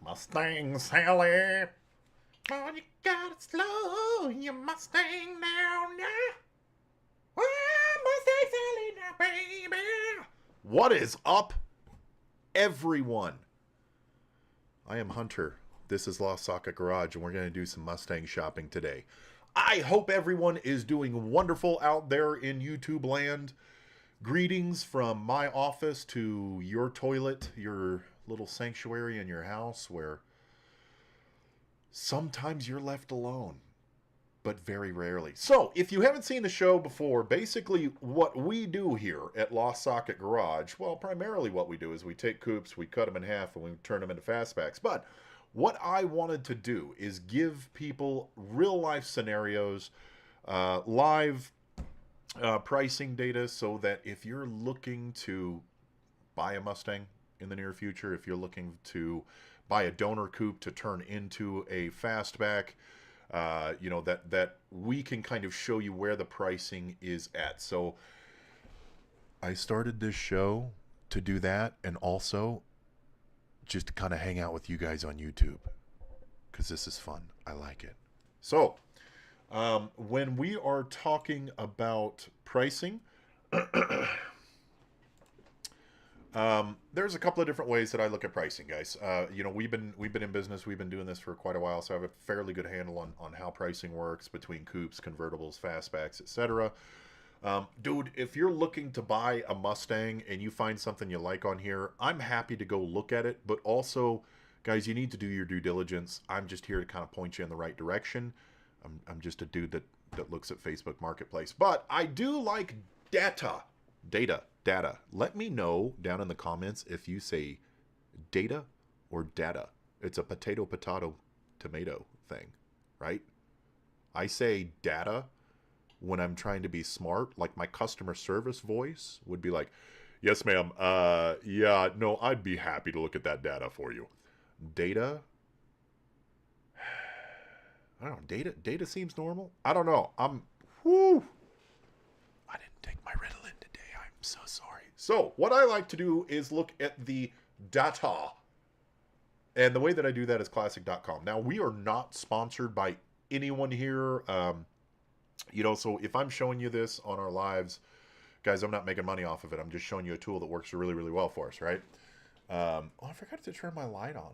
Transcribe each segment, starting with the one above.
Mustang Sally. Oh, you gotta slow your Mustang down, yeah. Oh, Mustang Sally now, baby. What is up, everyone? I am Hunter. This is LostSocketGarage, and we're going to do some Mustang shopping today. I hope everyone is doing wonderful out there in YouTube land. Greetings from my office to your toilet, your little sanctuary in your house where sometimes you're left alone, but very rarely. So, if you haven't seen the show before, basically what we do here at Lost Socket Garage, well, primarily what we do is we take coupes, we cut them in half, and we turn them into fastbacks. But what I wanted to do is give people real-life scenarios, live pricing data, so that if you're looking to buy a Mustang in the near future, if you're looking to buy a donor coupe to turn into a fastback, you know, that we can kind of show you where the pricing is at. So I started this show to do that, and also just to kind of hang out with you guys on YouTube, because this is fun. I like it. So when we are talking about pricing, there's a couple of different ways that I look at pricing, guys. You know, we've been in business. We've been doing this for quite a while, so I have a fairly good handle on how pricing works between coupes, convertibles, fastbacks, etc. Dude, if you're looking to buy a Mustang and you find something you like on here, I'm happy to go look at it. But also, guys, you need to do your due diligence. I'm just here to kind of point you in the right direction. I'm just a dude that looks at Facebook Marketplace. But I do like data. Let me know down in the comments if you say data or data. It's a potato tomato thing, right? I say data when I'm trying to be smart. Like my customer service voice would be like, yes, ma'am. Yeah, no, I'd be happy to look at that data for you. Data? I don't know. Data seems normal. I don't know. I didn't take my Ritalin today. I'm so sorry. So what I like to do is look at the data. And the way that I do that is classic.com. Now, we are not sponsored by anyone here. You know, so if I'm showing you this on our lives, guys, I'm not making money off of it. I'm just showing you a tool that works really, really well for us, right? Oh, I forgot to turn my light on.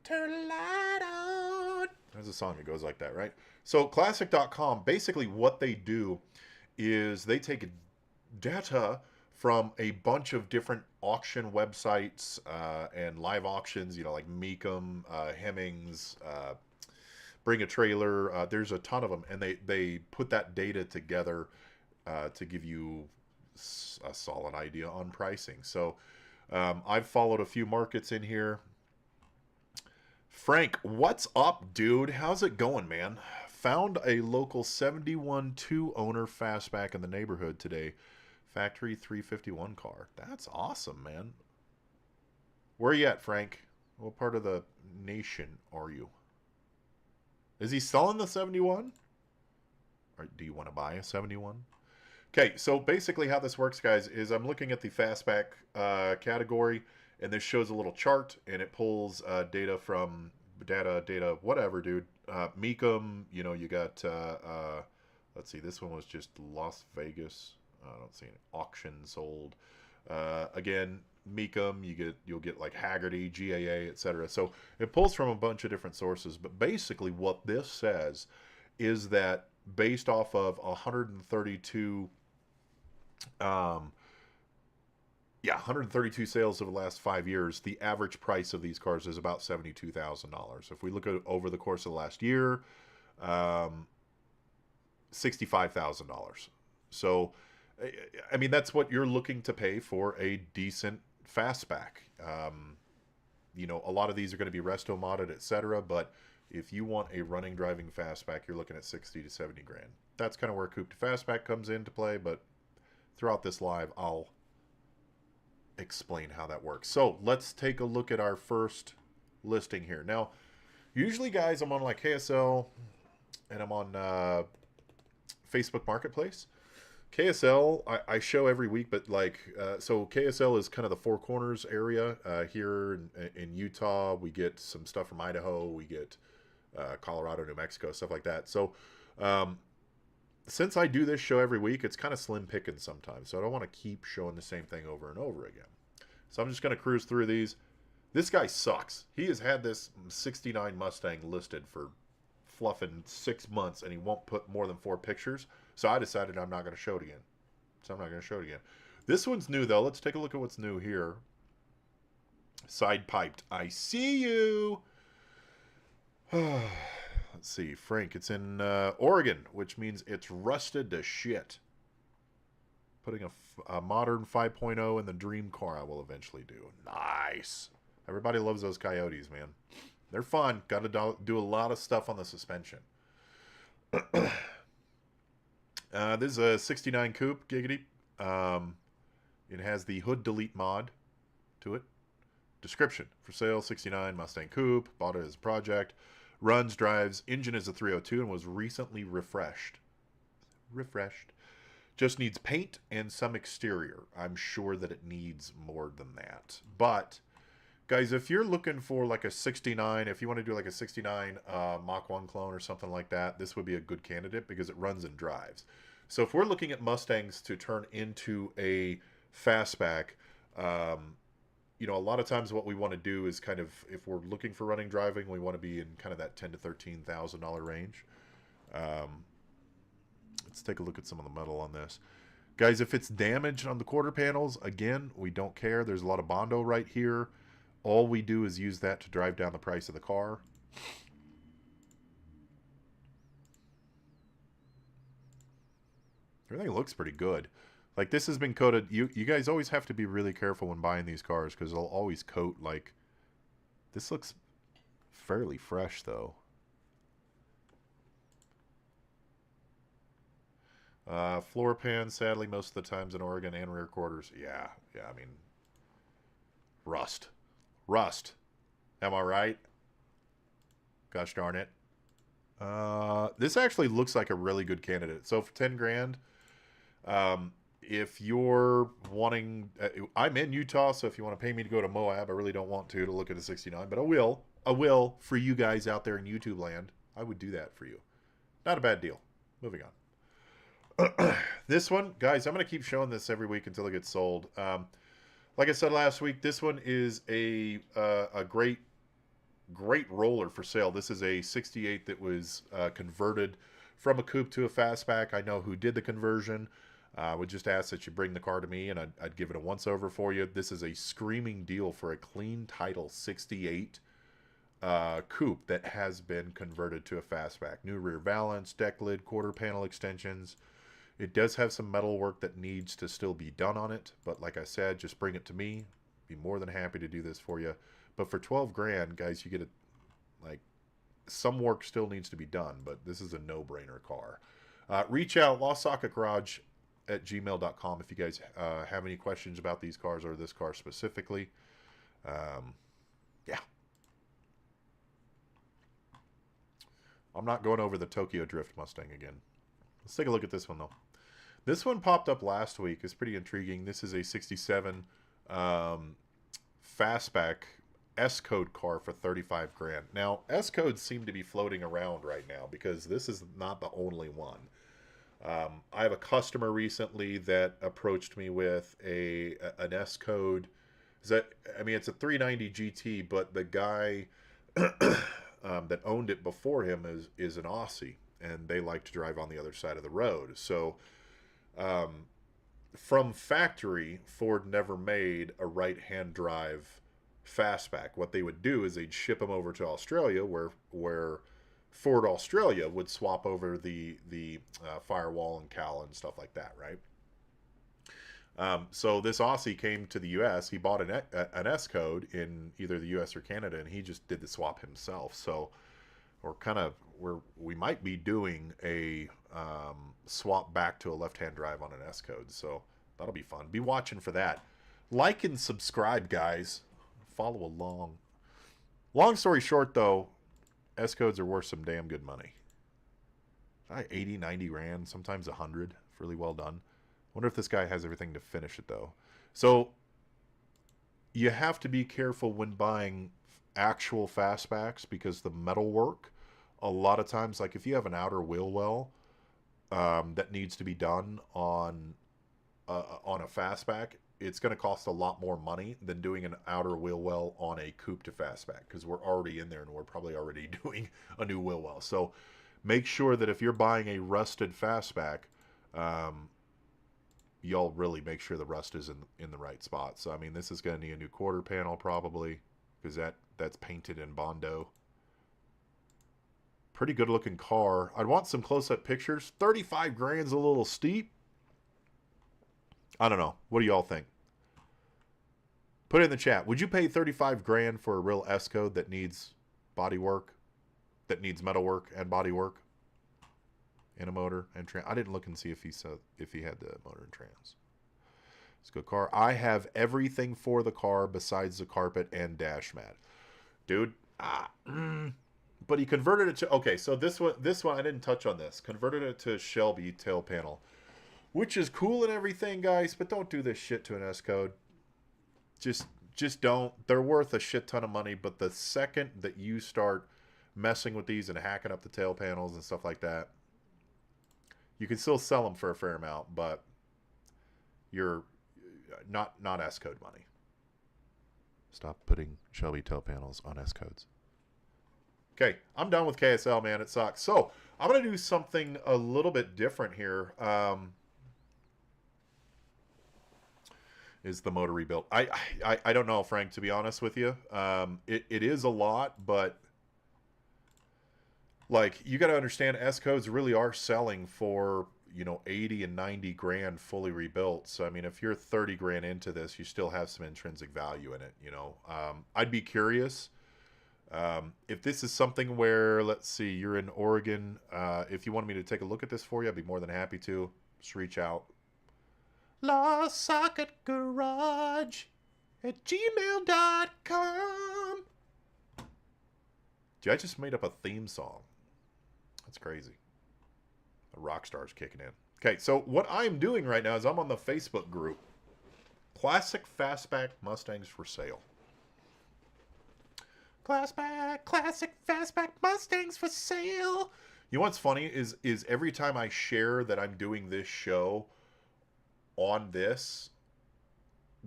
Turn the light on. There's a song that goes like that, right? So classic.com, basically what they do is they take data from a bunch of different auction websites and live auctions, you know, like Meekum, Hemmings, Bring a Trailer. There's a ton of them, and they put that data together to give you a solid idea on pricing. So I've followed a few markets in here. Frank, what's up, dude? How's it going, man? Found a local 71 2-owner fastback in the neighborhood today. Factory 351 car. That's awesome, man. Where are you at, Frank? What part of the nation are you? Is he selling the 71? Or do you want to buy a 71? Okay, so basically how this works, guys, is I'm looking at the fastback category, and this shows a little chart, and it pulls data from data, whatever, dude. Meekum, you know, you got, let's see, this one was just Las Vegas. I don't see any auction sold. Again, Meekum, you'll get like Haggerty, GAA, etc. So it pulls from a bunch of different sources, but basically what this says is that based off of 132 132 sales over the last 5 years, the average price of these cars is about $72,000. If we look at over the course of the last year, $65,000. So, I mean, that's what you're looking to pay for a decent fastback. You know, a lot of these are going to be resto modded, etc. But if you want a running driving fastback, you're looking at 60 to 70 grand. That's kind of where coupe to fastback comes into play. But throughout this live, I'll explain how that works. So let's take a look at our first listing here. Now, usually, guys, I'm on like KSL and I'm on Facebook Marketplace. KSL, I show every week, but like, so KSL is kind of the Four Corners area here in Utah. We get some stuff from Idaho. We get Colorado, New Mexico, stuff like that. So um, since I do this show every week, it's kind of slim pickings sometimes. So I don't want to keep showing the same thing over and over again. So I'm just going to cruise through these. This guy sucks. He has had this 69 Mustang listed for fluffing 6 months, and he won't put more than 4 pictures. So I decided I'm not going to show it again. So I'm not going to show it again. This one's new, though. Let's take a look at what's new here. Side piped. I see you. Let's see. Frank, it's in Oregon, which means it's rusted to shit. Putting a modern 5.0 in the dream car I will eventually do. Nice. Everybody loves those Coyotes, man. They're fun. Got to do a lot of stuff on the suspension. This is a 69 Coupe, giggity. It has the hood delete mod to it. Description: for sale, 69 Mustang Coupe. Bought it as a project. Runs, drives. Engine is a 302 and was recently refreshed. Just needs paint and some exterior. I'm sure that it needs more than that. But, guys, if you're looking for like a 69, if you want to do like a 69 Mach 1 clone or something like that, this would be a good candidate because it runs and drives. So if we're looking at Mustangs to turn into a fastback, you know, a lot of times what we want to do is kind of, if we're looking for running driving, we want to be in kind of that $10,000 to $13,000 range. Let's take a look at some of the metal on this. Guys, if it's damaged on the quarter panels, again, we don't care. There's a lot of Bondo right here. All we do is use that to drive down the price of the car. Everything looks pretty good. Like, this has been coated. You guys always have to be really careful when buying these cars because they'll always coat, like, this looks fairly fresh, though. Floor pan, sadly, most of the times in Oregon, and rear quarters. Yeah, I mean, rust. Am I right? Gosh darn it. This actually looks like a really good candidate. So for 10 grand, if you're wanting, I'm in Utah, so if you want to pay me to go to Moab, I really don't want to look at a 69, but I will for you guys out there in YouTube land. I would do that for you. Not a bad deal. Moving on. This one, guys, I'm going to keep showing this every week until it gets sold. Like I said last week, this one is a great roller for sale. This is a 68 that was converted from a coupe to a fastback. I know who did the conversion. I would just ask that you bring the car to me, and I'd give it a once-over for you. This is a screaming deal for a clean title 68 coupe that has been converted to a fastback. New rear valance, deck lid, quarter panel extensions. It does have some metal work that needs to still be done on it, but like I said, just bring it to me. Be more than happy to do this for you. But for 12 grand, guys, you get it. Like, some work still needs to be done, but this is a no-brainer car. Reach out, LostSocketGarage at gmail.com if you guys have any questions about these cars or this car specifically. Yeah. I'm not going over the Tokyo Drift Mustang again. Let's take a look at this one, though. This one popped up last week. It's pretty intriguing. This is a 67 Fastback S-Code car for 35 grand. Now, S-Codes seem to be floating around right now because this is not the only one. I have a customer recently that approached me with an S-Code. It's a 390 GT, but the guy that owned it before him is an Aussie, and they like to drive on the other side of the road. So from factory, Ford never made a right-hand drive fastback. What they would do is they'd ship them over to Australia, where Ford Australia would swap over the firewall and cowl and stuff like that, right? So this Aussie came to the U.S. He bought an S-Code in either the U.S. or Canada, and he just did the swap himself. So we might be doing a swap back to a left-hand drive on an S-Code. So that'll be fun. Be watching for that. Like and subscribe, guys. Follow along. Long story short, though, S-Codes are worth some damn good money. 80, 90 grand, sometimes 100, if really well done. Wonder if this guy has everything to finish it, though. So you have to be careful when buying actual fastbacks because the metal work, a lot of times, like if you have an outer wheel well that needs to be done on a fastback, it's going to cost a lot more money than doing an outer wheel well on a coupe to fastback because we're already in there and we're probably already doing a new wheel well. So make sure that if you're buying a rusted fastback, y'all really make sure the rust is in the right spot. So I mean, this is going to need a new quarter panel probably because that's painted in Bondo. Pretty good looking car. I'd want some close-up pictures. 35 grand's a little steep. I don't know. What do y'all think? Put it in the chat. Would you pay 35 grand for a real S-Code that needs body work, that needs metal work and body work, and a motor and trans? I didn't look and see if he had the motor and trans. It's a good car. I have everything for the car besides the carpet and dash mat, dude. But he converted it to, okay, so this one I didn't touch on this. Converted it to Shelby tail panel, which is cool and everything, guys, but don't do this shit to an S-Code. Just don't. They're worth a shit ton of money, but the second that you start messing with these and hacking up the tail panels and stuff like that, you can still sell them for a fair amount, but you're not S-Code money. Stop putting Shelby tail panels on S-Codes. Okay, I'm done with KSL, man. It sucks. So I'm going to do something a little bit different here. Is the motor rebuilt? I don't know, Frank, to be honest with you. It is a lot, but like you got to understand, S-Codes really are selling for, you know, 80 and 90 grand fully rebuilt. So I mean, if you're 30 grand into this, you still have some intrinsic value in it, you know. I'd be curious if this is something where, let's see, you're in Oregon. If you wanted me to take a look at this for you, I'd be more than happy to. Just reach out. LostSocketGarage at gmail.com. Dude, I just made up a theme song. That's crazy. The rock star's kicking in. Okay, so what I'm doing right now is I'm on the Facebook group. ClassicFastback Mustangs for sale. ClassicFastback Mustangs for sale. You know what's funny is every time I share that I'm doing this show on this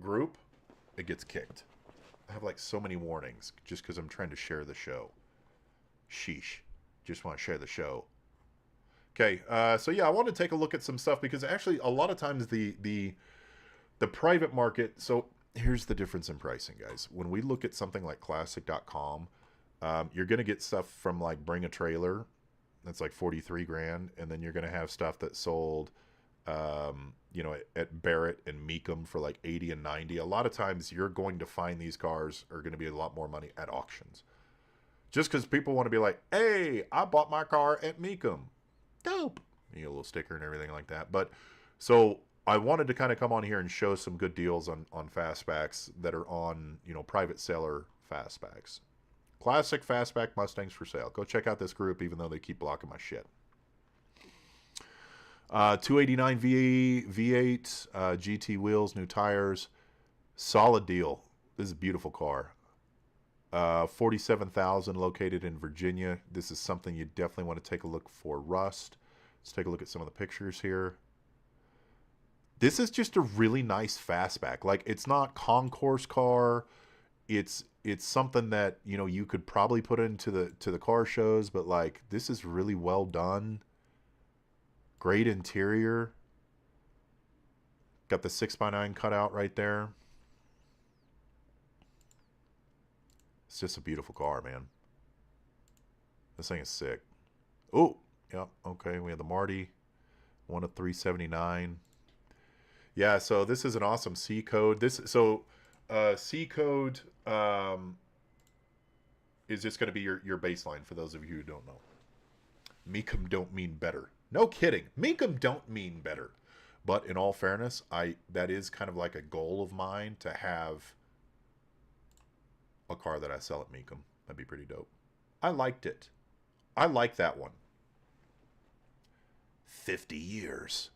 group, it gets kicked. I have like so many warnings just because I'm trying to share the show. Sheesh. Just want to share the show. Okay, so yeah, I want to take a look at some stuff because actually a lot of times the private market, so here's the difference in pricing, guys. When we look at something like classic.com, you're going to get stuff from like Bring a Trailer that's like 43 grand, and then you're going to have stuff that's sold you know, at Barrett and Meekum for like 80 and 90. A lot of times you're going to find these cars are going to be a lot more money at auctions. Just because people want to be like, hey, I bought my car at Meekum. Dope. You get a little sticker and everything like that. But so I wanted to kind of come on here and show some good deals on fastbacks that are on, you know, private seller fastbacks. Classic Fastback Mustangs for sale. Go check out this group even though they keep blocking my shit. 289 V8, GT wheels, new tires, solid deal. This is a beautiful car. 47,000, located in Virginia. This is something you definitely want to take a look for rust. Let's take a look at some of the pictures here. This is just a really nice fastback. Like, it's not concourse car. It's something that, you know, you could probably put into the car shows, but like, this is really well done. Great interior. Got the 6x9 cutout right there. It's just a beautiful car, man. This thing is sick. Oh, yep. Okay, we have the Marty. 1 of 379. Yeah, so this is an awesome C code. C code is just going to be your baseline for those of you who don't know. Meekum don't mean better. No kidding. Meekum don't mean better. But in all fairness, that is kind of like a goal of mine to have a car that I sell at Meekum. That'd be pretty dope. I liked it. I like that one. 50 years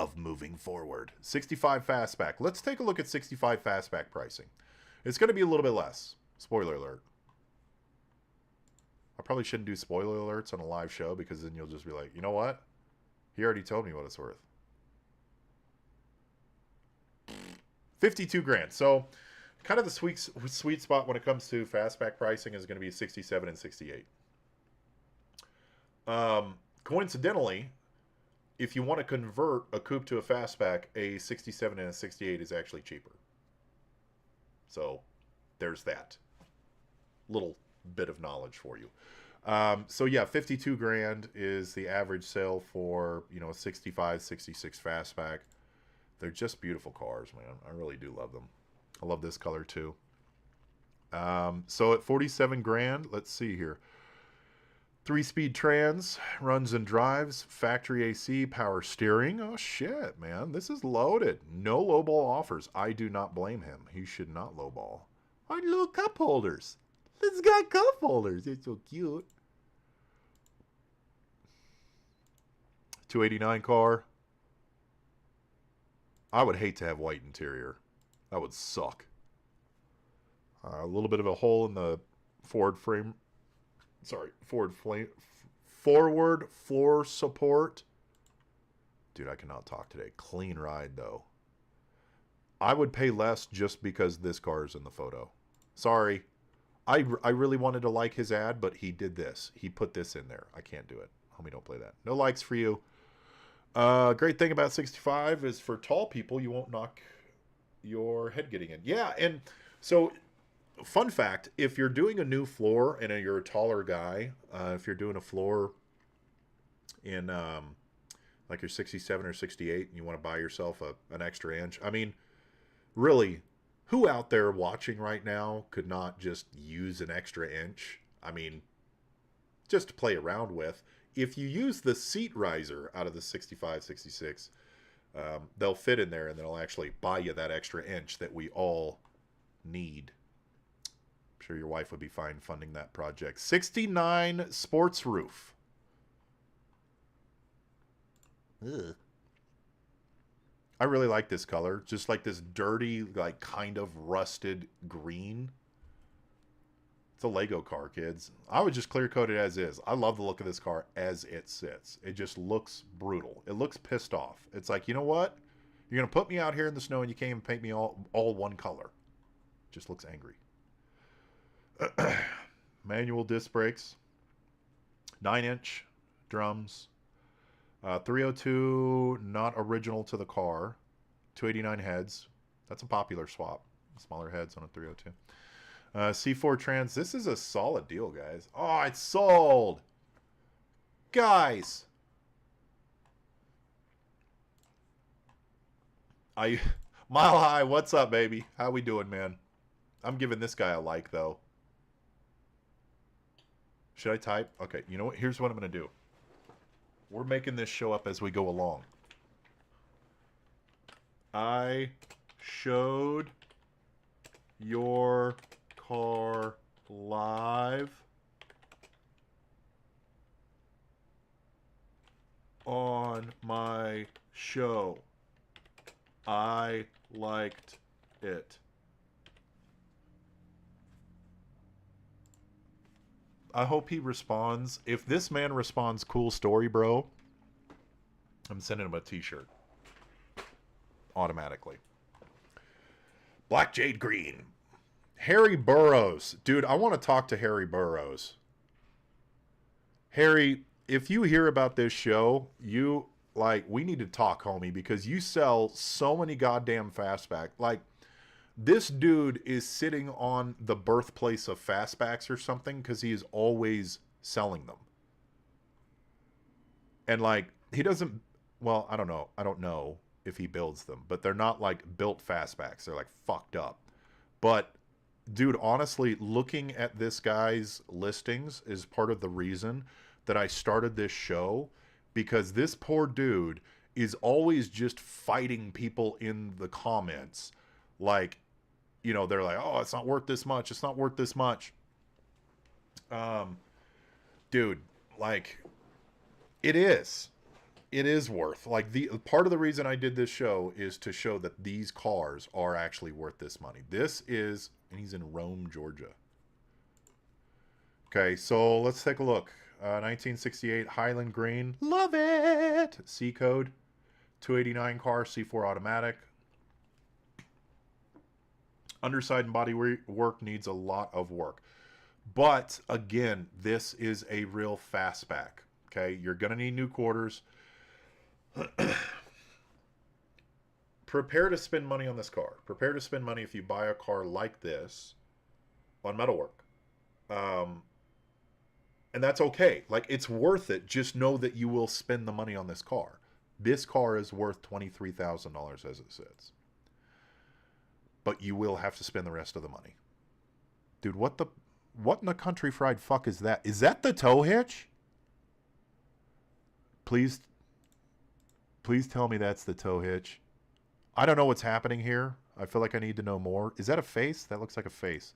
of moving forward. 65 Fastback. Let's take a look at 65 Fastback pricing. It's going to be a little bit less. Spoiler alert. I probably shouldn't do spoiler alerts on a live show because then you'll just be like, you know what? He already told me what it's worth. 52 grand. So kind of the sweet spot when it comes to fastback pricing is going to be 67 and 68. Coincidentally, if you want to convert a coupe to a fastback, a 67 and a 68 is actually cheaper. So there's that little bit of knowledge for you. So yeah, 52 grand is the average sale for, you know, a 65, 66 fastback. They're just beautiful cars, man. I really do love them. I love this color too. So at 47 grand, let's see here. 3-speed trans, runs and drives, factory AC, power steering. Oh shit, man. This is loaded. No lowball offers. I do not blame him. He should not lowball. Our little cup holders. It's got cup holders. It's so cute. 289 car. I would hate to have white interior. That would suck. A little bit of a hole in the forward floor support. Dude, I cannot talk today. Clean ride, though. I would pay less just because this car is in the photo. Sorry. I really wanted to like his ad, but he did this. He put this in there. I can't do it. Homie, don't play that. No likes for you. Great thing about 65 is for tall people, you won't knock your head getting in. Yeah, and so fun fact, if you're doing a new floor and you're a taller guy, if you're doing a floor in like your 67 or 68 and you want to buy yourself an extra inch, I mean, really, who out there watching right now could not just use an extra inch? I mean, just to play around with. If you use the seat riser out of the 65, 66, they'll fit in there and they'll actually buy you that extra inch that we all need. I'm sure your wife would be fine funding that project. 69 sports roof. Ugh. I really like this color. Just like this dirty, like kind of rusted green. It's a Lego car, kids. I would just clear coat it as is. I love the look of this car as it sits. It just looks brutal. It looks pissed off. It's like, you know what? You're going to put me out here in the snow and you can't even paint me all one color. Just looks angry. Manual disc brakes. 9-inch drums. 302, not original to the car. 289 heads. That's a popular swap. Smaller heads on a 302. C4 trans. This is a solid deal, guys. Oh, it's sold. Guys. Mile High, what's up, baby? How we doing, man? I'm giving this guy a like, though. Should I type? Okay, you know what? Here's what I'm going to do. We're making this show up as we go along. I showed your car live on my show. I liked it. I hope he responds. If this man responds, cool story, bro, I'm sending him a t-shirt. Automatically. Black Jade Green. Harry Burroughs. Dude, I want to talk to Harry Burroughs. Harry, if you hear about this show, we need to talk, homie, because you sell so many goddamn fastback. Like, this dude is sitting on the birthplace of fastbacks or something because he is always selling them. And, like, he doesn't... Well, I don't know. I don't know if he builds them. But they're not, like, built fastbacks. They're, like, fucked up. But, dude, honestly, looking at this guy's listings is part of the reason that I started this show. Because this poor dude is always just fighting people in the comments. Like... You know, they're like, oh, it's not worth this much. It's not worth this much. Dude, like, it is. it is worth, like, the part of the reason I did this show is to show that these cars are actually worth this money. This is, and he's in Rome, Georgia. Okay, so let's take a look. 1968 Highland Green. Love it! C code. 289 car, C4 automatic. Underside and body work needs a lot of work. But, again, this is a real fastback. Okay, you're going to need new quarters. Prepare to spend money on this car. Prepare to spend money if you buy a car like this on metalwork. And that's okay. Like, it's worth it. Just know that you will spend the money on this car. This car is worth $23,000 as it sits. But you will have to spend the rest of the money. Dude, what in the country fried fuck is that? Is that the tow hitch? Please tell me that's the tow hitch. I don't know what's happening here. I feel like I need to know more. Is that a face? That looks like a face.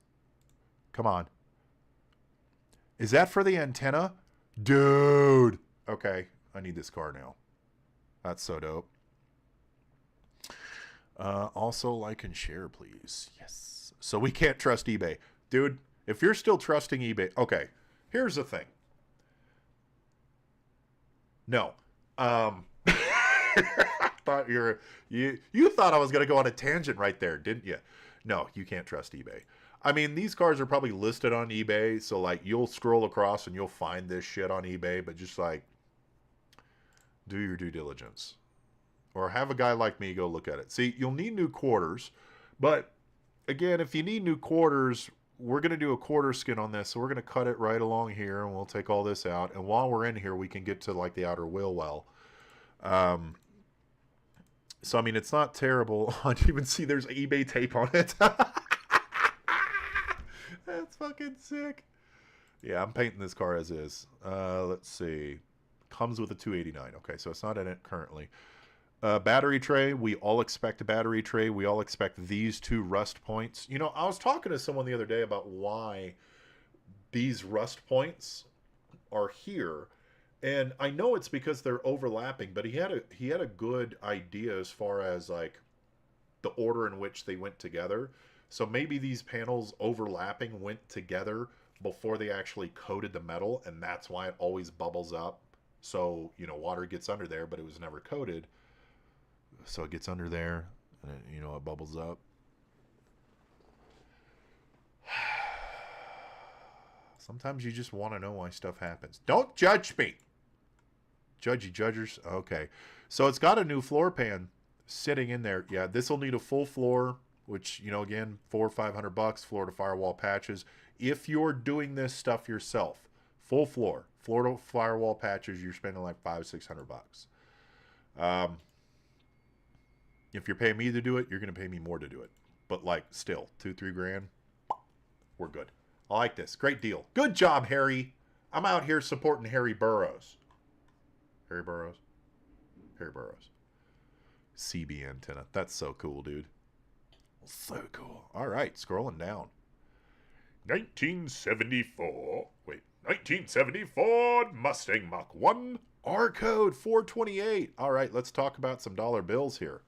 Come on. Is that for the antenna? Dude. Okay. I need this car now. That's so dope. Also, like and share, please. Yes. So we can't trust eBay. Dude, if you're still trusting eBay... Okay. Here's the thing. No. I thought you thought I was going to go on a tangent right there, didn't you? No, you can't trust eBay. I mean, these cars are probably listed on eBay, so, like, you'll scroll across and you'll find this shit on eBay, but just, like, do your due diligence. Or have a guy like me go look at it. See, you'll need new quarters, but, again, if you need new quarters, we're going to do a quarter skin on this, so we're going to cut it right along here, and we'll take all this out, and while we're in here, we can get to, like, the outer wheel well. So, I mean, it's not terrible. I didn't even see there's eBay tape on it. That's fucking sick. Yeah, I'm painting this car as is. Let's see. Comes with a 289. Okay, so it's not in it currently. Battery tray. We all expect a battery tray. We all expect these two rust points. You know, I was talking to someone the other day about why these rust points are here. And I know it's because they're overlapping, but he had a good idea as far as, like, the order in which they went together. So maybe these panels overlapping went together before they actually coated the metal, and that's why it always bubbles up. So, you know, water gets under there, but it was never coated. So it gets under there, and it, you know, it bubbles up. Sometimes you just want to know why stuff happens. Don't judge me. Judgy judgers. Okay. So it's got a new floor pan sitting in there. Yeah, this will need a full floor, which, you know, again, $400 or $500, floor to firewall patches. If you're doing this stuff yourself, full floor to firewall patches, you're spending like $500-600. If you're paying me to do it, you're going to pay me more to do it. But, like, still, $2-3 grand, we're good. I like this. Great deal. Good job, Harry. I'm out here supporting Harry Burroughs. Harry Burroughs. CB antenna. That's so cool, dude. So cool. All right, scrolling down. 1970 Ford Mustang Mach 1. R code 428. All right, let's talk about some dollar bills here.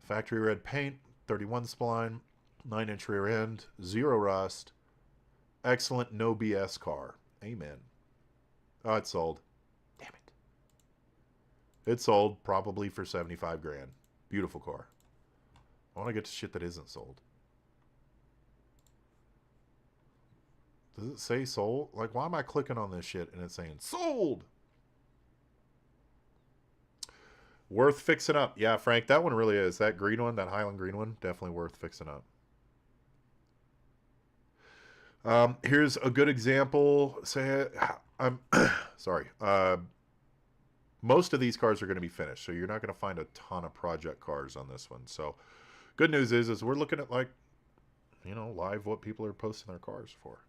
Factory red paint, 31 spline, 9-inch rear end, 0 rust. Excellent, no BS car. Amen. Oh, it's sold. Damn it. It's sold probably for 75 grand. Beautiful car. I want to get to shit that isn't sold. Does it say sold? Like, why am I clicking on this shit and it's saying sold? Worth fixing up. Yeah, Frank, that one really is. That green one, that Highland green one, definitely worth fixing up. Here's a good example. Say, I'm sorry. Most of these cars are going to be finished, so you're not going to find a ton of project cars on this one. So, good news is we're looking at, like, you know, live what people are posting their cars for.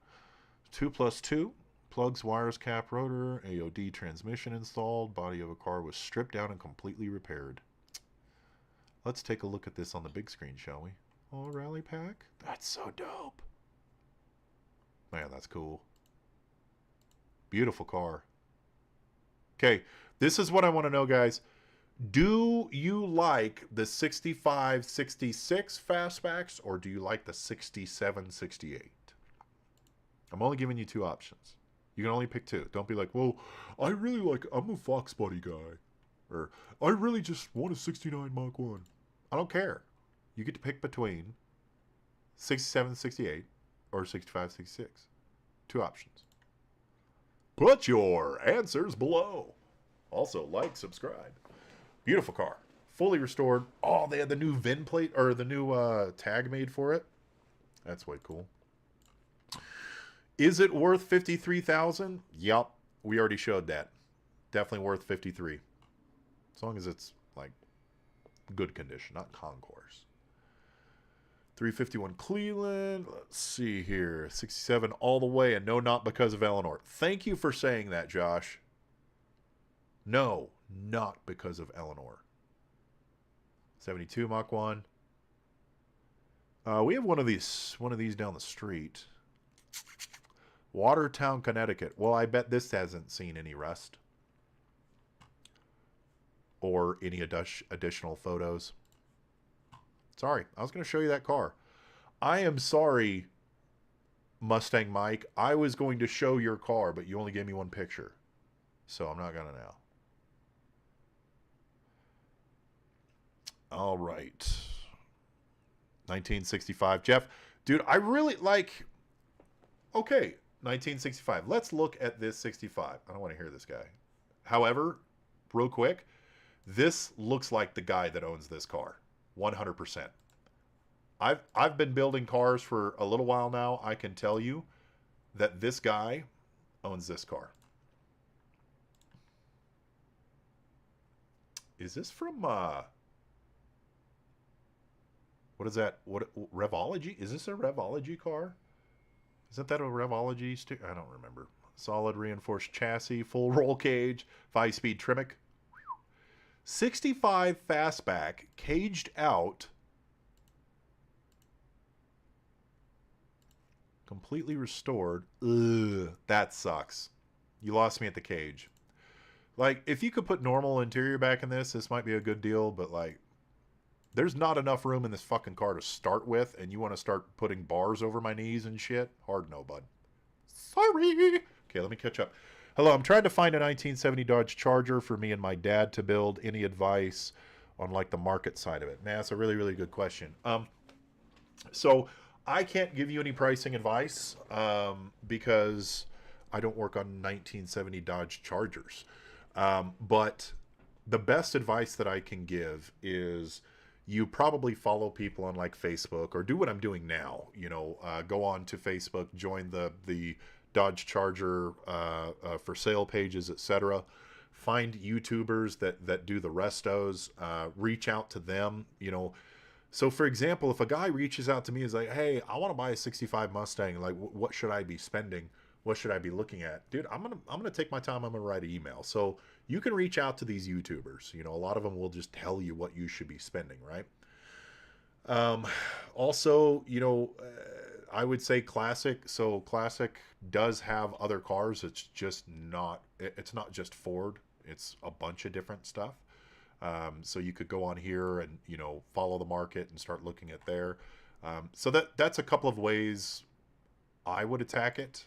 2+2, plugs, wires, cap, rotor, AOD transmission installed, body of a car was stripped down and completely repaired. Let's take a look at this on the big screen, shall we? Oh, rally pack? That's so dope. Man, that's cool. Beautiful car. Okay, This is what I want to know, guys. Do you like the 65, 66 fastbacks, or do you like the 67, 68? I'm only giving you two options. You can only pick two. Don't be like, well, I'm a Fox Buddy guy. Or, I really just want a 69 Mach 1. I don't care. You get to pick between 67, 68 or 65, 66. Two options. Put your answers below. Also, like, subscribe. Beautiful car. Fully restored. Oh, they had the new VIN plate, or the new tag made for it. That's way cool. Is it worth $53,000? Yup. We already showed that. Definitely worth $53,000. As long as it's, like, good condition, not concourse. 351 Cleveland. Let's see here. 67 all the way, and no, not because of Eleanor. Thank you for saying that, Josh. No, not because of Eleanor. 72 Mach 1. We have one of these down the street. Watertown, Connecticut. Well, I bet this hasn't seen any rust. Or any additional photos. Sorry, I was going to show you that car. I am sorry, Mustang Mike. I was going to show your car, but you only gave me one picture. So I'm not going to now. All right. 1965. Jeff, dude, I really like... Okay, 1965. Let's look at this 65. I don't want to hear this guy. However, real quick, this looks like the guy that owns this car. 100%. I've been building cars for a little while now. I can tell you that this guy owns this car. Is this from what is that? What Revology? Is this a Revology car? Isn't that a Revology sticker? I don't remember. Solid reinforced chassis, full roll cage, 5-speed Tremec. 65 fastback, caged out. Completely restored. Ugh, that sucks. You lost me at the cage. Like, if you could put normal interior back in this might be a good deal, but like, there's not enough room in this fucking car to start with, and you want to start putting bars over my knees and shit? Hard no, bud. Sorry. Okay, let me catch up. Hello, I'm trying to find a 1970 Dodge Charger for me and my dad to build. Any advice on like the market side of it? Man, that's a really, really good question. So I can't give you any pricing advice because I don't work on 1970 Dodge Chargers. But the best advice that I can give is you probably follow people on like Facebook, or do what I'm doing now. You know, go on to Facebook, join the Dodge Charger for sale pages, etc. Find YouTubers that do the restos. Reach out to them. You know, so for example, if a guy reaches out to me, is like, hey, I want to buy a 65 Mustang. Like, what should I be spending? What should I be looking at? Dude, I'm gonna take my time. I'm gonna write an email. So you can reach out to these YouTubers. You know, a lot of them will just tell you what you should be spending, right? Also, you know, I would say Classic. So Classic does have other cars. It's just not. It's not just Ford. It's a bunch of different stuff. So you could go on here and, you know, follow the market and start looking at there. So that's a couple of ways I would attack it.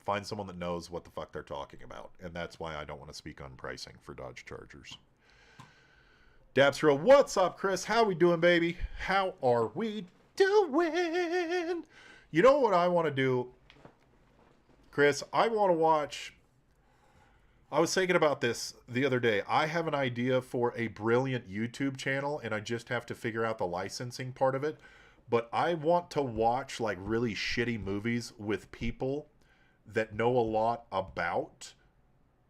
Find someone that knows what the fuck they're talking about. And that's why I don't want to speak on pricing for Dodge Chargers. Dabsro, what's up, Chris? How we doing, baby? How are we doing? You know what I want to do, Chris? I want to watch... I was thinking about this the other day. I have an idea for a brilliant YouTube channel, and I just have to figure out the licensing part of it. But I want to watch like really shitty movies with people that know a lot about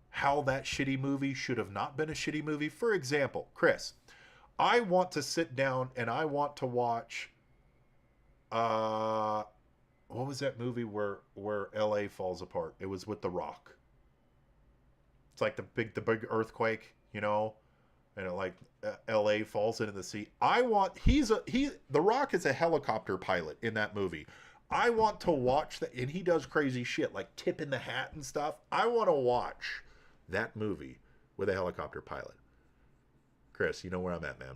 how that shitty movie should have not been a shitty movie. For example, Chris, I want to sit down and I want to watch what was that movie where LA falls apart? It was with The Rock. It's like the big earthquake, you know, and it like LA falls into the sea. The Rock is a helicopter pilot in that movie. I want to watch that, and he does crazy shit like tipping the hat and stuff. I want to watch that movie with a helicopter pilot. Chris, you know where I'm at, man.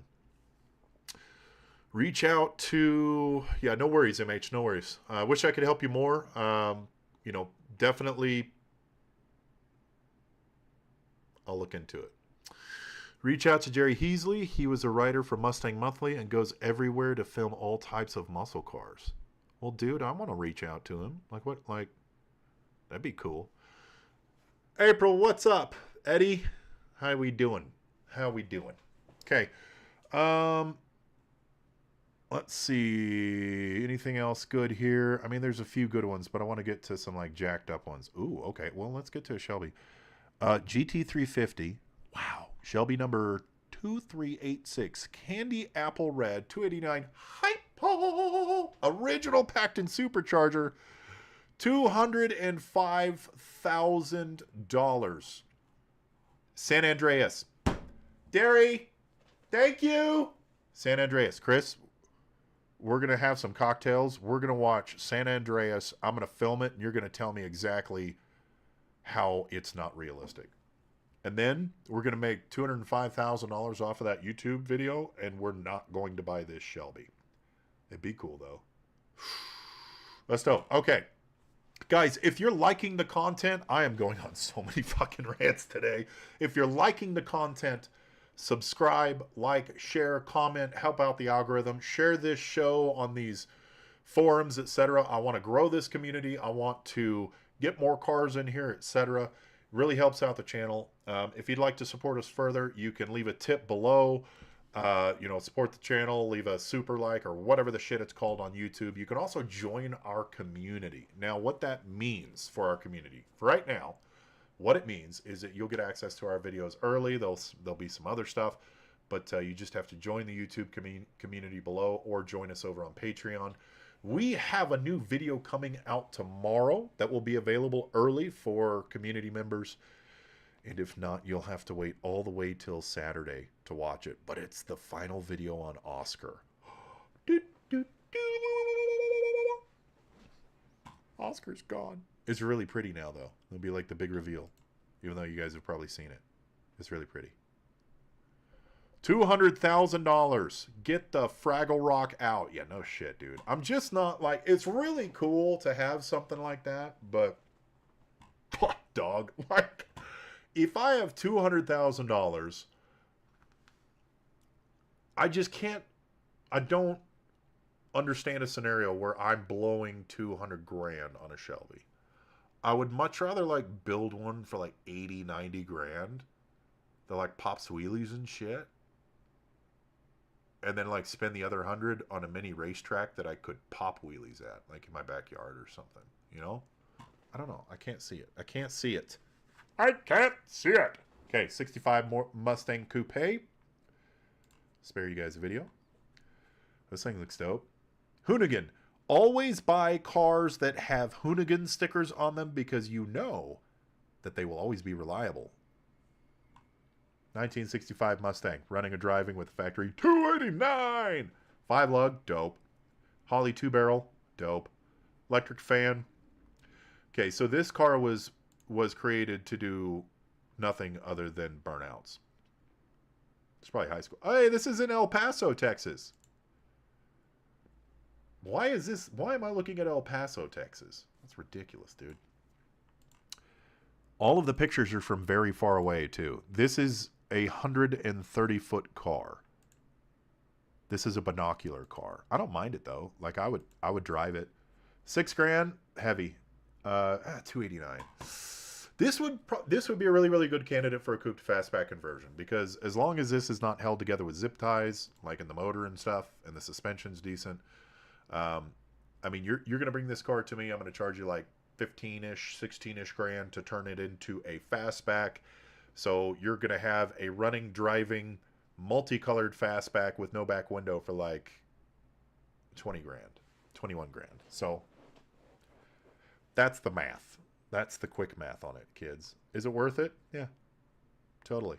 Reach out to, yeah, no worries, MH, no worries. I wish I could help you more. You know, definitely, I'll look into it. Reach out to Jerry Heasley. He was a writer for Mustang Monthly and goes everywhere to film all types of muscle cars. Well, dude, I want to reach out to him. Like, what? Like, that'd be cool. April, what's up? Eddie, how we doing? How we doing? Okay. Let's see. Anything else good here? I mean, there's a few good ones, but I want to get to some, like, jacked up ones. Ooh, okay. Well, let's get to a Shelby. GT350. Wow. Shelby number 2386. Candy Apple Red. 289. Hypo. Original packed in supercharger. $205,000. San Andreas. Derry. Thank you. San Andreas. Chris, we're going to have some cocktails. We're going to watch San Andreas. I'm going to film it, and you're going to tell me exactly how it's not realistic. And then we're going to make $205,000 off of that YouTube video, and we're not going to buy this Shelby. It'd be cool, though. Let's go. Okay. Guys, if you're liking the content, I am going on so many fucking rants today. If you're liking the content, subscribe, like, share, comment, help out the algorithm, share this show on these forums, etc. I want to grow this community. I want to get more cars in here, etc. Really helps out the channel. If you'd like to support us further, you can leave a tip below. You know, support the channel, leave a super like or whatever the shit it's called on YouTube. You can also join our community. Now, what that means for our community, for right now, what it means is that you'll get access to our videos early. There'll be some other stuff, but you just have to join the YouTube community below or join us over on Patreon. We have a new video coming out tomorrow that will be available early for community members. And if not, you'll have to wait all the way till Saturday to watch it. But it's the final video on Oscar. Oscar's gone. It's really pretty now, though. It'll be like the big reveal. Even though you guys have probably seen it. It's really pretty. $200,000. Get the Fraggle Rock out. Yeah, no shit, dude. I'm just not like... It's really cool to have something like that, but... Dog. Like... If I have $200,000, I just can't, I don't understand a scenario where I'm blowing 200 grand on a Shelby. I would much rather like build one for like 80, 90 grand that like pops wheelies and shit. And then like spend the other 100 on a mini racetrack that I could pop wheelies at, like in my backyard or something, you know? I don't know. I can't see it. I can't see it. I can't see it. Okay, 65 more Mustang Coupe. Spare you guys a video. This thing looks dope. Hoonigan. Always buy cars that have Hoonigan stickers on them because you know that they will always be reliable. 1965 Mustang. Running and driving with factory 289. 5-lug. Dope. Holly 2-barrel. Dope. Electric fan. Okay, so this car was created to do nothing other than burnouts. It's probably high school. Hey, this is in El Paso, Texas. Why am I looking at El Paso, Texas? That's ridiculous, dude. All of the pictures are from very far away, too. This is a 130-foot car. This is a binocular car. I don't mind it, though. Like, I would drive it. $6 grand, heavy. 289. This would be a really, really good candidate for a coupe to fastback conversion because as long as this is not held together with zip ties, like in the motor and stuff, and the suspension's decent, I mean, you're going to bring this car to me. I'm going to charge you like 15-ish, 16-ish grand to turn it into a fastback. So you're going to have a running, driving, multicolored fastback with no back window for like 20 grand, 21 grand. So that's the math. That's the quick math on it, kids. Is it worth it? Yeah, totally.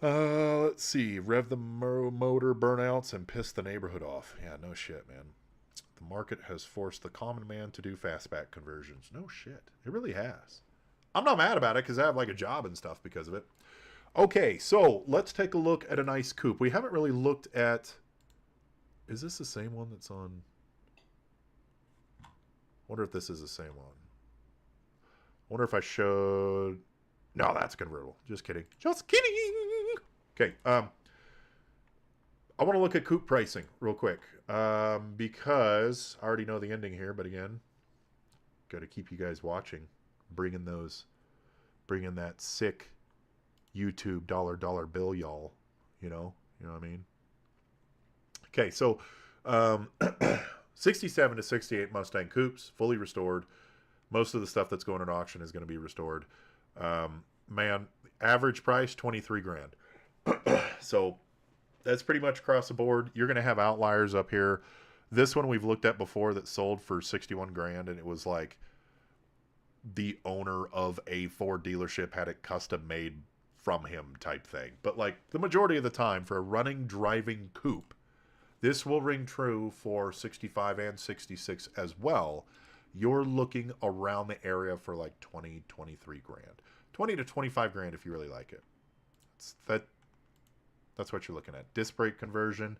Let's see. Rev the motor burnouts and piss the neighborhood off. Yeah, no shit, man. The market has forced the common man to do fastback conversions. No shit. It really has. I'm not mad about it because I have like a job and stuff because of it. Okay, so let's take a look at a nice coupe. We haven't really looked at... Is this the same one that's on... I wonder if this is the same one. I wonder if I showed... No, that's convertible. Just kidding. Just kidding! Okay, I want to look at coupe pricing real quick. Because I already know the ending here, but again, got to keep you guys watching. Bringing that sick YouTube dollar bill, y'all. You know what I mean? Okay, so 67 to 68 Mustang coupes, fully restored. Most of the stuff that's going at auction is going to be restored. Man, average price 23 grand. So that's pretty much across the board. You're going to have outliers up here. This one we've looked at before that sold for 61 grand, and it was like the owner of a Ford dealership had it custom made from him type thing. But like the majority of the time for a running driving coupe, this will ring true for 65 and 66 as well. You're looking around the area for like 20, 23 grand. 20 to 25 grand if you really like it. That's what you're looking at. Disc brake conversion.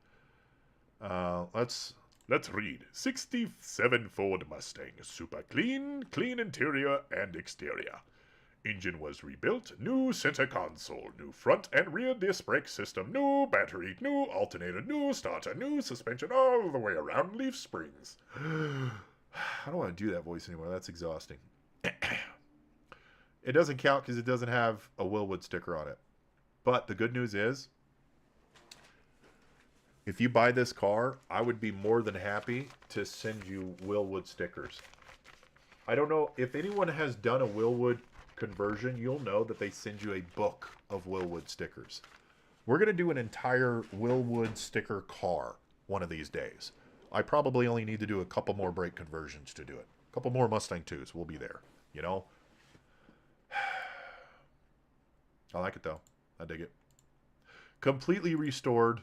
Let's read. 67 Ford Mustang. Super clean interior and exterior. Engine was rebuilt. New center console. New front and rear disc brake system. New battery. New alternator. New starter. New suspension all the way around. Leaf springs. I don't want to do that voice anymore. That's exhausting. It doesn't count because it doesn't have a Willwood sticker on it. But the good news is, if you buy this car, I would be more than happy to send you Willwood stickers. I don't know if anyone has done a Willwood conversion, you'll know that they send you a book of Willwood stickers. We're going to do an entire Willwood sticker car one of these days. I probably only need to do a couple more brake conversions to do it. A couple more Mustang 2s. We'll be there, you know? I like it, though. I dig it. Completely restored.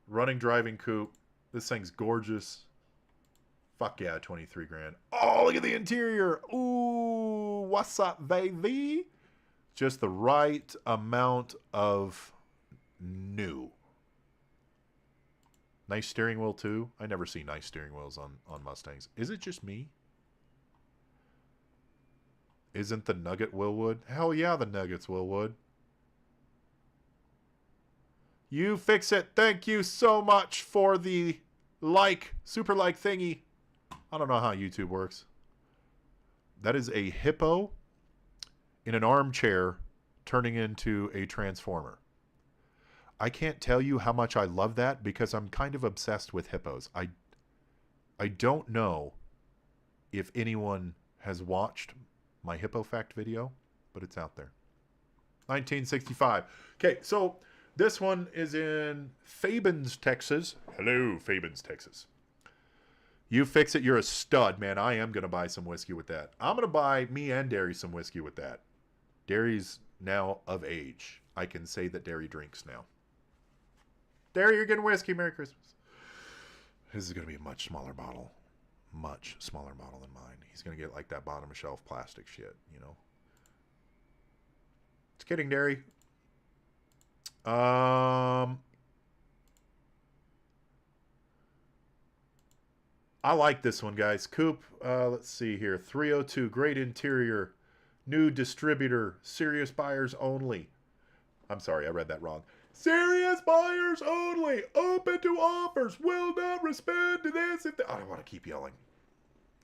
Running driving coupe. This thing's gorgeous. Fuck yeah, 23 grand. Oh, look at the interior. Ooh, what's up, baby? Just the right amount of new. Nice steering wheel, too. I never see nice steering wheels on Mustangs. Is it just me? Isn't the Nugget Willwood? Hell yeah, the Nugget's Willwood. You fix it. Thank you so much for the super like thingy. I don't know how YouTube works. That is a hippo in an armchair turning into a transformer. I can't tell you how much I love that because I'm kind of obsessed with hippos. I don't know if anyone has watched my hippo fact video, but it's out there. 1965. Okay, so this one is in Fabens, Texas. Hello, Fabens, Texas. You fix it, you're a stud, man. I am going to buy some whiskey with that. I'm going to buy me and Derry some whiskey with that. Derry's now of age. I can say that Derry drinks now. Derry, you're getting whiskey. Merry Christmas. This is going to be a much smaller bottle. Much smaller bottle than mine. He's going to get like that bottom shelf plastic shit, you know. Just kidding, Derry. I like this one, guys. Coupe, let's see here. 302, great interior. New distributor. Serious buyers only. I'm sorry, I read that wrong. Serious buyers only. Open to offers. Will not respond to this. If I don't want to keep yelling.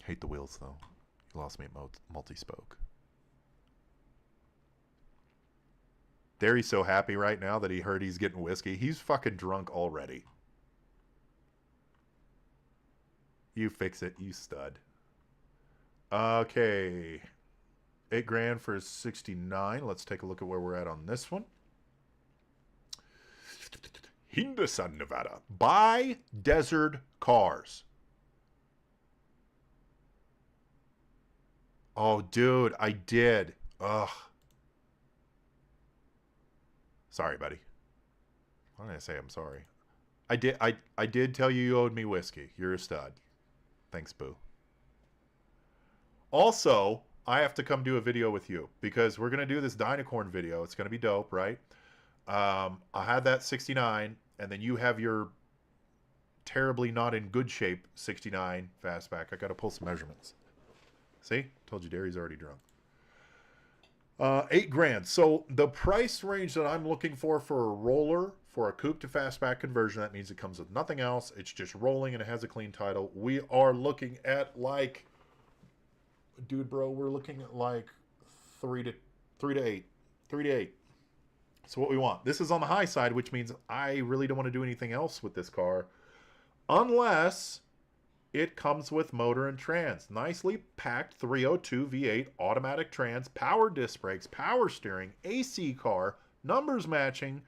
Hate the wheels, though. You lost me at multi-spoke. Derry's so happy right now that he heard he's getting whiskey. He's fucking drunk already. You fix it, you stud. Okay. 8 grand for 69. Let's take a look at where we're at on this one. Henderson, Nevada. Buy desert cars. Oh, dude, I did. Ugh. Sorry, buddy. Why did I say I'm sorry? I did tell you owed me whiskey. You're a stud. Thanks, Boo. Also, I have to come do a video with you because we're going to do this Dynacorn video. It's going to be dope, right? I had that 69, and then you have your terribly not in good shape 69 Fastback. I got to pull some measurements. See? Told you Derry's already drunk. $8,000. So the price range that I'm looking for a roller for a coupe to fastback conversion, that means it comes with nothing else. It's just rolling and it has a clean title. We are looking at like, dude, bro, we're looking at like 3 to 8. So what we want. This is on the high side, which means I really don't want to do anything else with this car unless it comes with motor and trans. Nicely packed 302 V8 automatic trans, power disc brakes, power steering, AC car, numbers matching.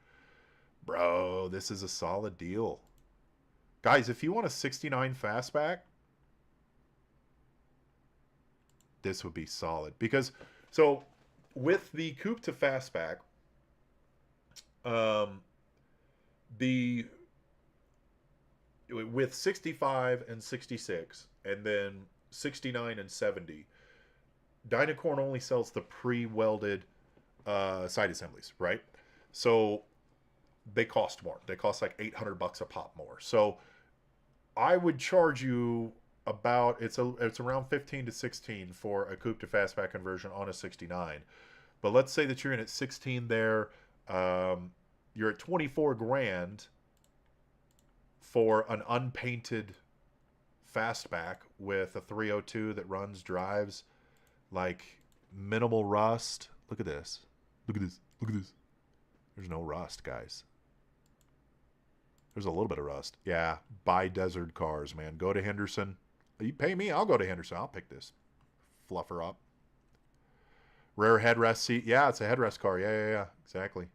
Bro, this is a solid deal. Guys, if you want a 69 Fastback, this would be solid. Because, so, with the coupe to Fastback, with 65 and 66 and then 69 and 70, Dynacorn only sells the pre-welded side assemblies, right? So they cost more. They cost like $800 a pop more. So I would charge you about, it's around 15 to 16 for a coupe to fastback conversion on a 69. But let's say that you're in at 16 there, you're at 24 grand for an unpainted fastback with a 302 that drives like minimal rust. Look at this. Look at this. Look at this. There's no rust, guys. There's a little bit of rust. Yeah, buy Desert Cars, man. Go to Henderson. You pay me, I'll go to Henderson. I'll pick this fluffer up. Rear headrest seat. Yeah, it's a headrest car. Yeah, exactly.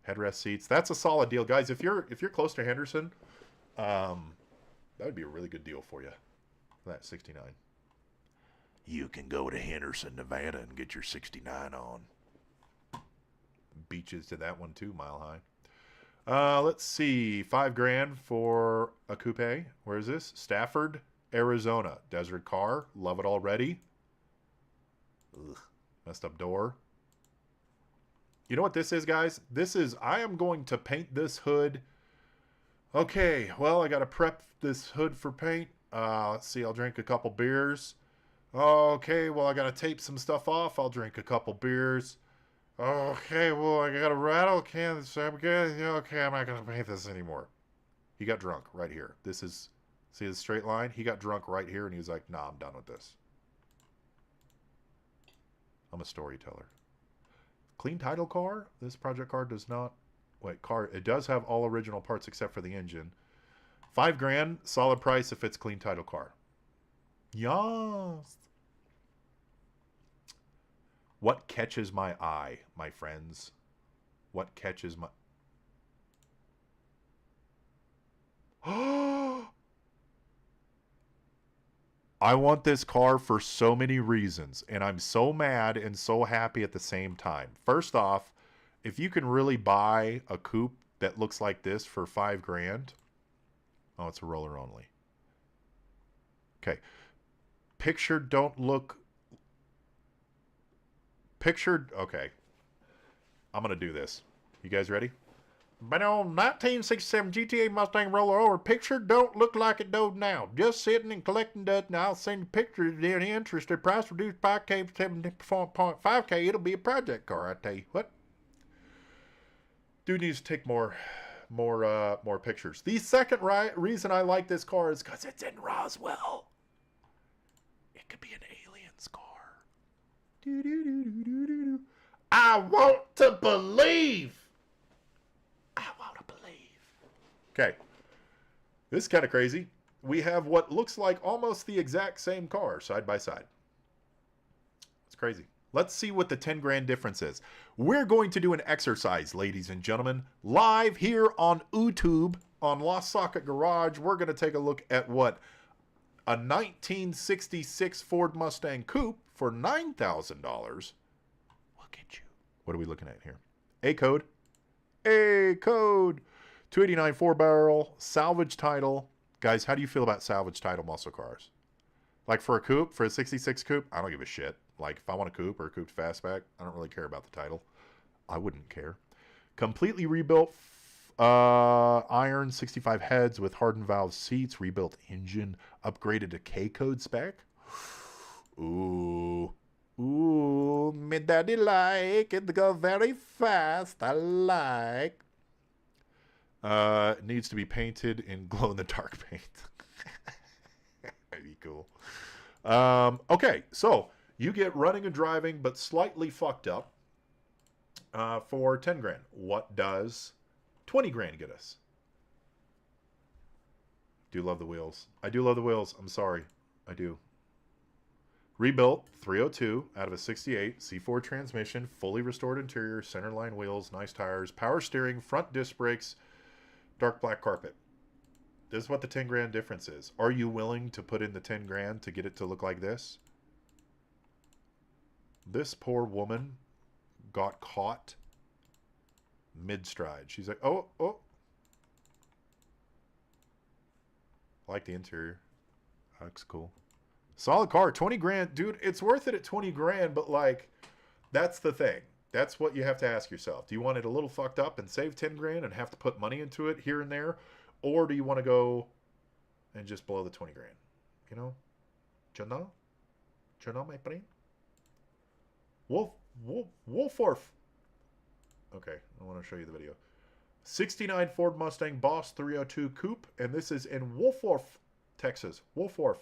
Headrest seats. That's a solid deal, guys. If you're close to Henderson, that would be a really good deal for you. That 69. You can go to Henderson, Nevada, and get your 69 on. Beaches to that one too, Mile High. Let's see, $5,000 for a coupe. Where is this? Stafford, Arizona. Desert car. Love it already. Ugh, messed up door. You know what this is, guys? This is, I am going to paint this hood. Okay, well, I got to prep this hood for paint. Let's see, I'll drink a couple beers. Okay, well, I got to tape some stuff off. I'll drink a couple beers. Okay, well, I got a rattle can. Okay, I'm not going to paint this anymore. He got drunk right here. This is, see the straight line? He got drunk right here, and he was like, nah, I'm done with this. I'm a storyteller. Clean title car. This project car does not, wait, car, it does have all original parts except for the engine. $5,000, solid price if it's clean title car. Yes. What catches my eye, my friends? What catches my... I want this car for so many reasons, and I'm so mad and so happy at the same time. First off, if you can really buy a coupe that looks like this for $5,000... Oh, it's a roller only. Okay. Pictured don't look... Pictured... Okay. I'm going to do this. You guys ready? But on 1967 GTA Mustang roller over, pictured don't look like it does now. Just sitting and collecting dust. Now I'll send you pictures if you're interested. Price reduced 5K, 7.5K. It'll be a project car, I tell you what. Dude needs to take more pictures. The second reason I like this car is because it's in Roswell. It could be an alien's car. I want to believe. I want to believe. Okay. This is kind of crazy. We have what looks like almost the exact same car side by side. It's crazy. Let's see what the $10,000 difference is. We're going to do an exercise, ladies and gentlemen, live here on YouTube on LostSocketGarage. We're going to take a look at what a 1966 Ford Mustang Coupe for $9,000 will get you. What are we looking at here? A code. 289 4-barrel, salvage title, Guys, how do you feel about salvage title muscle cars? Like for a coupe, for a 66 coupe, I don't give a shit. Like if I want a coupe or a coupe fastback, I don't really care about the title. I wouldn't care. Completely rebuilt iron 65 heads with hardened valve seats, rebuilt engine, upgraded to K-code spec. Ooh. Ooh, me daddy like it go very fast. I like. Needs to be painted in glow-in-the-dark paint. That'd be cool. Okay, so you get running and driving, but slightly fucked up for 10 grand. What does 20 grand get us? Do love the wheels. I do love the wheels. I'm sorry. I do. Rebuilt 302 out of a 68, C4 transmission, fully restored interior, centerline wheels, nice tires, power steering, front disc brakes, dark black carpet. This is what the 10 grand difference is. Are you willing to put in the 10 grand to get it to look like this? This poor woman got caught mid-stride. She's like, oh. I like the interior. Looks cool. Solid car, 20 grand. Dude, it's worth it at 20 grand, but like, that's the thing. That's what you have to ask yourself. Do you want it a little fucked up and save 10 grand and have to put money into it here and there? Or do you want to go and just blow the 20 grand? You know? You know, my friend? Wolforf. Okay, I want to show you the video. 69 Ford Mustang Boss 302 Coupe, and this is in Wolforf, Texas. Wolforf.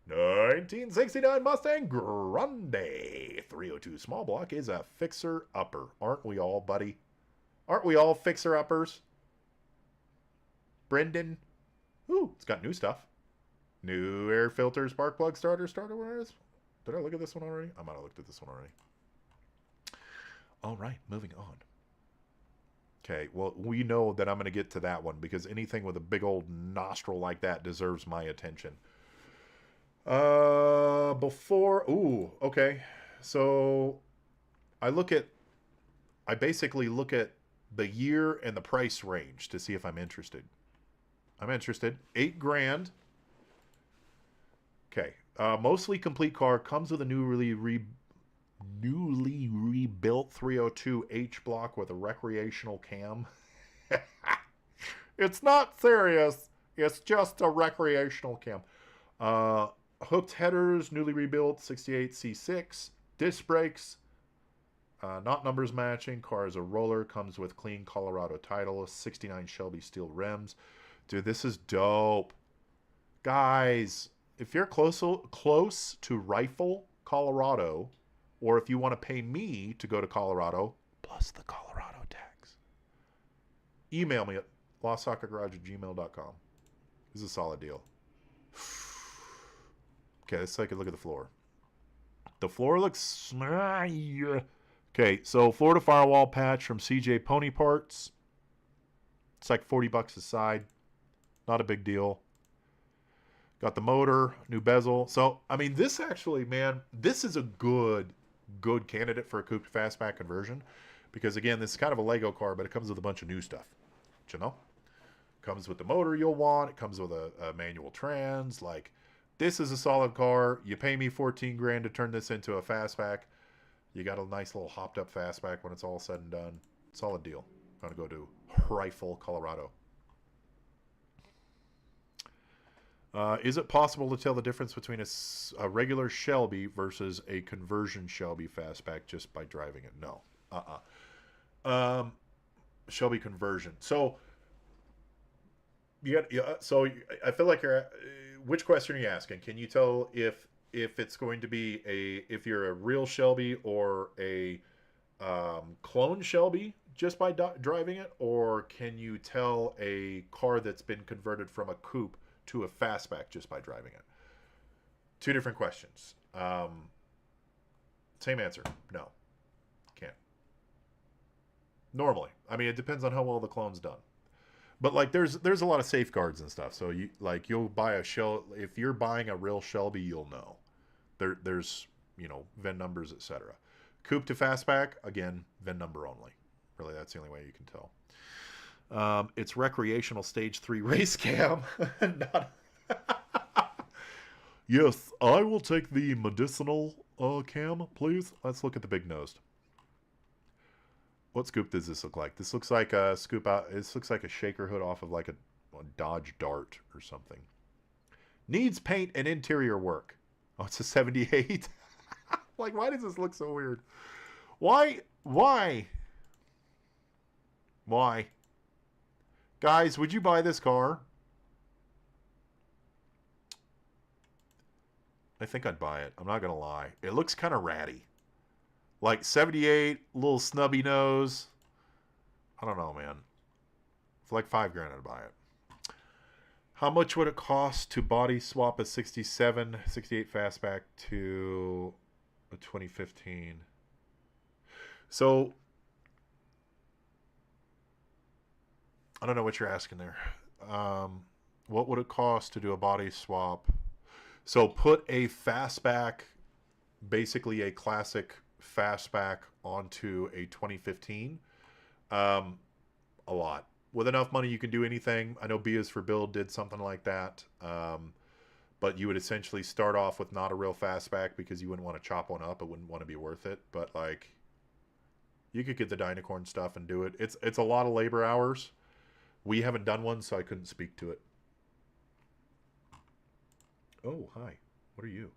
1969 Mustang Grande 302 small block is a fixer-upper. Aren't we all, buddy? Aren't we all fixer-uppers? Brendan. Ooh, it's got new stuff. New air filter, spark plug, starter wires. Did I look at this one already? I might have looked at this one already. All right, moving on. Okay, well, we know that I'm going to get to that one because anything with a big old nostril like that deserves my attention. Ooh, okay. So I basically look at the year and the price range to see if I'm interested. I'm interested. 8 grand. Okay. Mostly complete car, comes with a newly rebuilt 302 H block with a recreational cam. It's not serious. It's just a recreational cam. Hooked headers, newly rebuilt 68 C6. Disc brakes, not numbers matching. Car is a roller. Comes with clean Colorado title. 69 Shelby steel rims. Dude, this is dope. Guys, if you're close to Rifle, Colorado, or if you want to pay me to go to Colorado, plus the Colorado tax, email me at LostSocketGarage@gmail.com. This is a solid deal. Okay, let's take a look at the floor. The floor looks... Okay, so Florida firewall patch from CJ Pony Parts. It's like $40 a side. Not a big deal. Got the motor, new bezel. So, I mean, this actually, man, this is a good candidate for a coupe fastback conversion. Because, again, this is kind of a Lego car, but it comes with a bunch of new stuff. You know? Comes with the motor you'll want. It comes with a manual trans. Like, this is a solid car. You pay me 14 grand to turn this into a fastback. You got a nice little hopped up fastback when it's all said and done. Solid deal. I'm going to go to Rifle, Colorado. Is it possible to tell the difference between a regular Shelby versus a conversion Shelby fastback just by driving it? No. Shelby conversion. So, so I feel like you're... Which question are you asking? Can you tell if it's going to be if you're a real Shelby or a clone Shelby just by driving it? Or can you tell a car that's been converted from a coupe to a fastback just by driving it? Two different questions. Same answer. No. Can't. Normally. I mean, it depends on how well the clone's done. But like there's a lot of safeguards and stuff. So you'll buy a if you're buying a real Shelby, you'll know. There's, VIN numbers, etc. Coupe to fastback, again, VIN number only. Really, that's the only way you can tell. It's recreational stage 3 race cam. Not... Yes, I will take the medicinal cam, please. Let's look at the big nosed. What scoop does this look like? This looks like a scoop out. This looks like a shaker hood off of like a Dodge Dart or something. Needs paint and interior work. Oh, it's a 78. Like, why does this look so weird? Why? Guys, would you buy this car? I think I'd buy it. I'm not going to lie. It looks kind of ratty. Like 78, little snubby nose. I don't know, man. For like $5,000, I'd buy it. How much would it cost to body swap a 67, 68 Fastback to a 2015? So, I don't know what you're asking there. What would it cost to do a body swap? So put a Fastback, basically a classic Fastback, onto a 2015. A lot. With enough money, you can do anything. I know B is for Build did something like that. But you would essentially start off with not a real Fastback because you wouldn't want to chop one up. It wouldn't want to be worth it. But like, you could get the Dynacorn stuff and do it. It's a lot of labor hours. We haven't done one, so I couldn't speak to it. Oh, hi. What are you?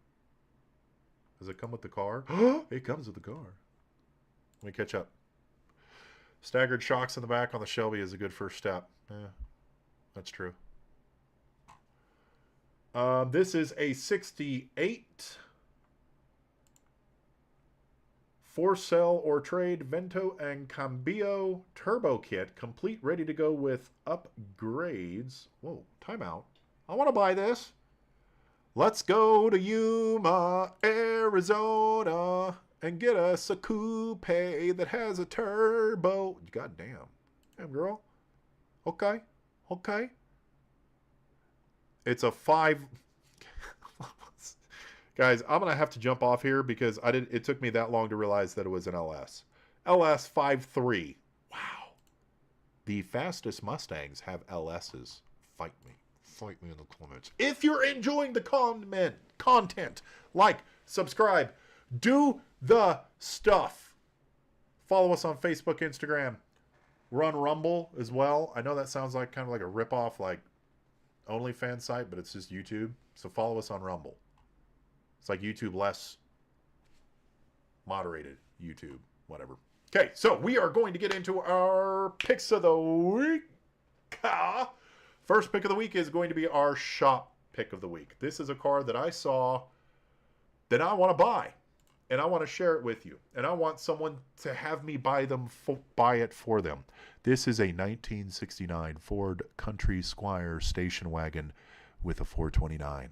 Does it come with the car? It comes with the car. Let me catch up. Staggered shocks in the back on the Shelby is a good first step. Yeah, that's true. This is a 68 for sale or trade Vento and Cambio turbo kit, complete, ready to go with upgrades. Whoa, timeout. I want to buy this. Let's go to Yuma, Arizona, and get us a coupe that has a turbo. God damn. Damn, girl. Okay. Okay. It's a 5... Guys, I'm going to have to jump off here because it took me that long to realize that it was an LS. LS 5.3. Wow. The fastest Mustangs have LSs. Fight me. Fight me in the comments. If you're enjoying the content, like, subscribe, do the stuff. Follow us on Facebook, Instagram. We're on Rumble as well. I know that sounds like kind of like a ripoff, like OnlyFans site, but it's just YouTube. So follow us on Rumble. It's like YouTube less moderated YouTube, whatever. Okay, so we are going to get into our picks of the week. First pick of the week is going to be our shop pick of the week. This is a car that I saw that I want to buy, and I want to share it with you, and I want someone to have me buy it for them. This is a 1969 Ford Country Squire station wagon with a 429.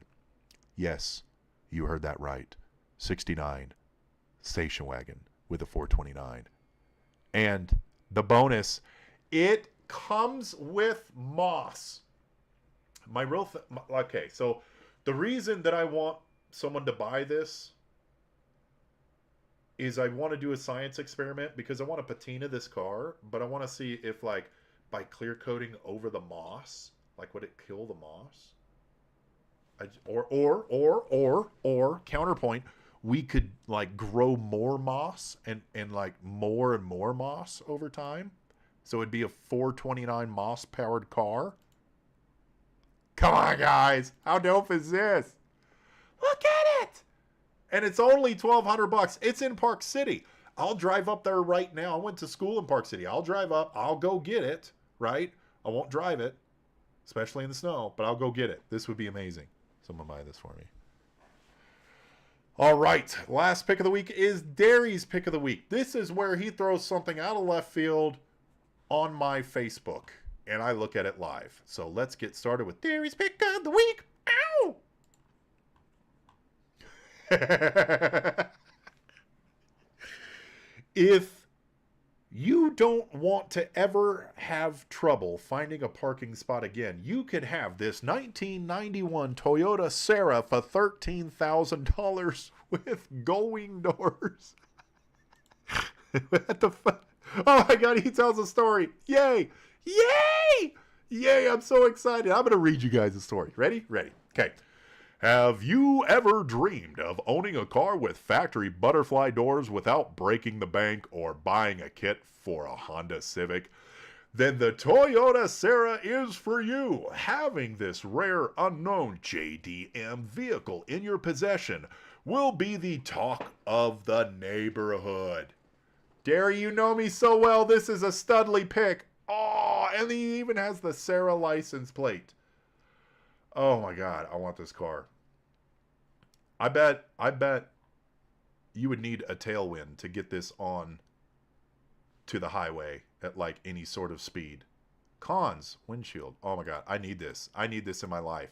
Yes, you heard that right. 69 station wagon with a 429. And the bonus, it comes with moss. Okay, so the reason that I want someone to buy this is I want to do a science experiment because I want to patina this car, but I want to see if, like, by clear coating over the moss, like, would it kill the moss? Or counterpoint, we could like grow more moss and like more and more moss over time. So it'd be a 429 moss powered car. Come on, guys. How dope is this? Look at it. And it's only $1,200. It's in Park City. I'll drive up there right now. I went to school in Park City. I'll drive up. I'll go get it, right? I won't drive it, especially in the snow, but I'll go get it. This would be amazing. Someone buy this for me. All right. Last pick of the week is Derry's pick of the week. This is where he throws something out of left field on my Facebook, and I look at it live. So let's get started with Derry's pick of the week. Ow! If you don't want to ever have trouble finding a parking spot again, you could have this 1991 Toyota Serra for $13,000 with gull-wing doors. What the fuck? Oh my God, he tells a story. Yay! Yay! Yay, I'm so excited. I'm going to read you guys a story. Ready? Ready. Okay. Have you ever dreamed of owning a car with factory butterfly doors without breaking the bank or buying a kit for a Honda Civic? Then the Toyota Serra is for you. Having this rare unknown JDM vehicle in your possession will be the talk of the neighborhood. Derry, you know me so well. This is a studly pick. Oh, and he even has the Serra license plate. Oh my God, I want this car. I bet you would need a tailwind to get this on to the highway at like any sort of speed. Cons, windshield. Oh my God, I need this. I need this in my life.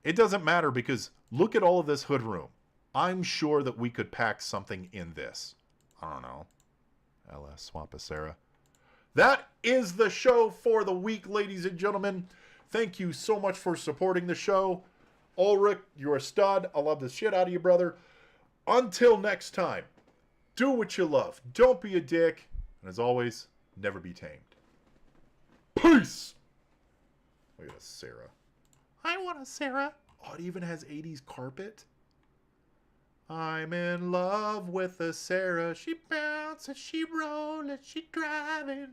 It doesn't matter because look at all of this hood room. I'm sure that we could pack something in this. I don't know. LS Swap a Serra. That is the show for the week, ladies and gentlemen. Thank you so much for supporting the show. Ulrich, you're a stud. I love the shit out of you, brother. Until next time, do what you love. Don't be a dick. And as always, never be tamed. Peace! Look at a Serra. I want a Serra. Oh, it even has 80s carpet. I'm in love with a Serra. She bounces, she rolls, she driving.